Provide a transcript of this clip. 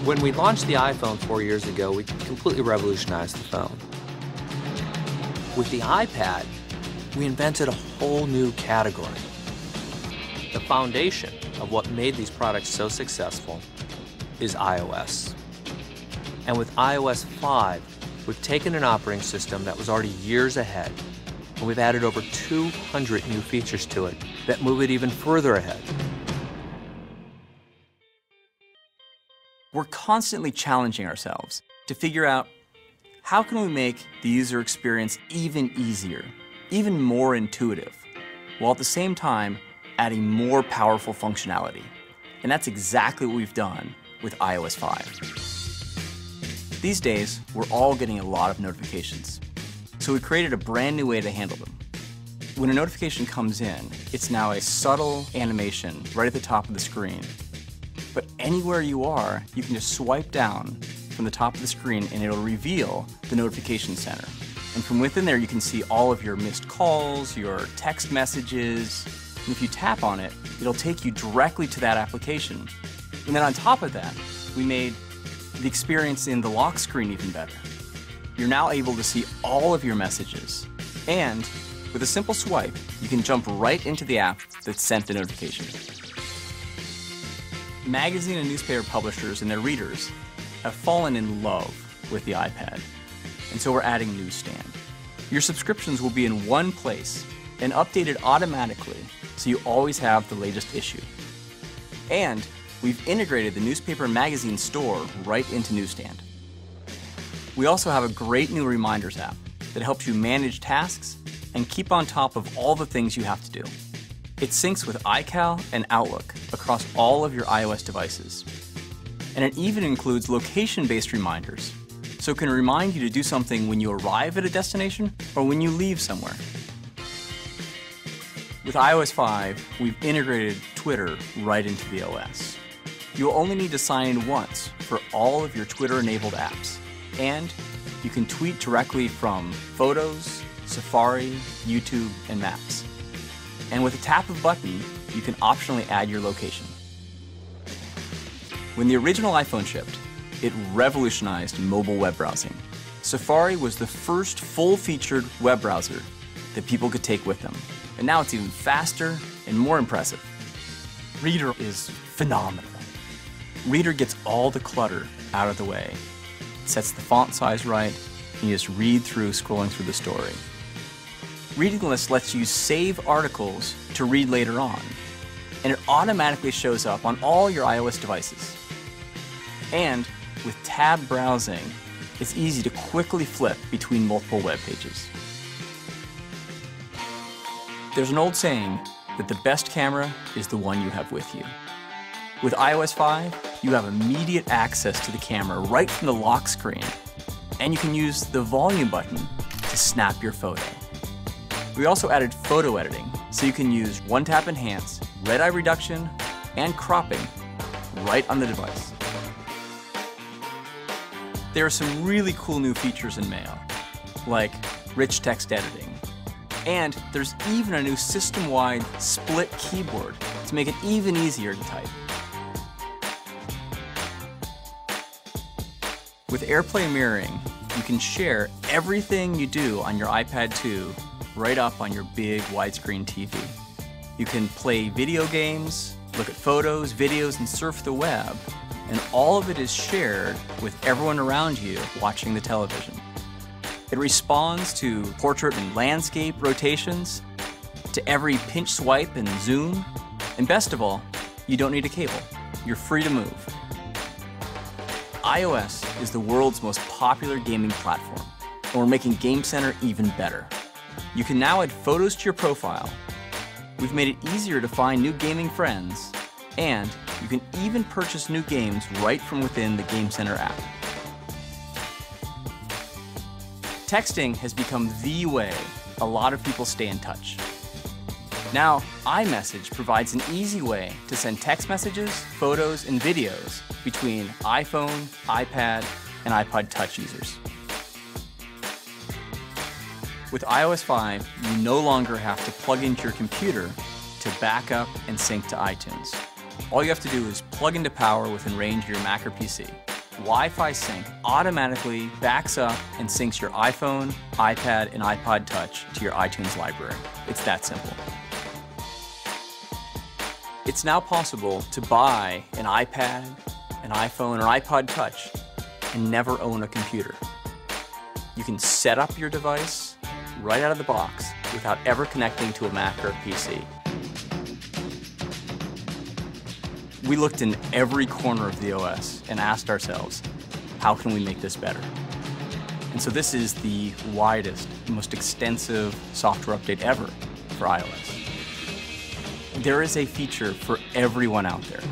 When we launched the iPhone 4 years ago, we completely revolutionized the phone. With the iPad, we invented a whole new category. The foundation of what made these products so successful is iOS. And with iOS 5, we've taken an operating system that was already years ahead, and we've added over 200 new features to it that move it even further ahead. We're constantly challenging ourselves to figure out how can we make the user experience even easier, even more intuitive, while at the same time adding more powerful functionality. And that's exactly what we've done with iOS 5. These days, we're all getting a lot of notifications, so we created a brand new way to handle them. When a notification comes in, it's now a subtle animation right at the top of the screen. But anywhere you are, you can just swipe down from the top of the screen and it'll reveal the notification center. And from within there, you can see all of your missed calls, your text messages, and if you tap on it, it'll take you directly to that application. And then on top of that, we made the experience in the lock screen even better. You're now able to see all of your messages. And with a simple swipe, you can jump right into the app that sent the notification. Magazine and newspaper publishers and their readers have fallen in love with the iPad, and so we're adding Newsstand. Your subscriptions will be in one place and updated automatically, so you always have the latest issue. And we've integrated the newspaper and magazine store right into Newsstand. We also have a great new reminders app that helps you manage tasks and keep on top of all the things you have to do. It syncs with iCal and Outlook across all of your iOS devices. And it even includes location-based reminders, so it can remind you to do something when you arrive at a destination or when you leave somewhere. With iOS 5, we've integrated Twitter right into the OS. You'll only need to sign in once for all of your Twitter-enabled apps, and you can tweet directly from Photos, Safari, YouTube, and Maps. And with a tap of a button, you can optionally add your location. When the original iPhone shipped, it revolutionized mobile web browsing. Safari was the first full-featured web browser that people could take with them. And now it's even faster and more impressive. Reader is phenomenal. Reader gets all the clutter out of the way. It sets the font size right, and you just read through scrolling through the story. Reading List lets you save articles to read later on, and it automatically shows up on all your iOS devices. And with tab browsing, it's easy to quickly flip between multiple web pages. There's an old saying that the best camera is the one you have with you. With iOS 5, you have immediate access to the camera right from the lock screen, and you can use the volume button to snap your photo. We also added photo editing, so you can use one-tap enhance, red-eye reduction, and cropping right on the device. There are some really cool new features in Mail, like rich text editing. And there's even a new system-wide split keyboard to make it even easier to type. With AirPlay mirroring, you can share everything you do on your iPad 2 right up on your big widescreen TV. You can play video games, look at photos, videos, and surf the web, and all of it is shared with everyone around you watching the television. It responds to portrait and landscape rotations, to every pinch swipe and zoom, and best of all, you don't need a cable. You're free to move. iOS is the world's most popular gaming platform, and we're making Game Center even better. You can now add photos to your profile. We've made it easier to find new gaming friends, and you can even purchase new games right from within the Game Center app. Texting has become the way a lot of people stay in touch. Now, iMessage provides an easy way to send text messages, photos, and videos between iPhone, iPad, and iPod Touch users. With iOS 5, you no longer have to plug into your computer to back up and sync to iTunes. All you have to do is plug into power within range of your Mac or PC, Wi-Fi sync automatically backs up and syncs your iPhone, iPad, and iPod Touch to your iTunes library. It's that simple. It's now possible to buy an iPad, an iPhone, or iPod Touch and never own a computer. You can set up your device right out of the box without ever connecting to a Mac or a PC. We looked in every corner of the OS and asked ourselves, how can we make this better? And so this is the widest, most extensive software update ever for iOS. There is a feature for everyone out there.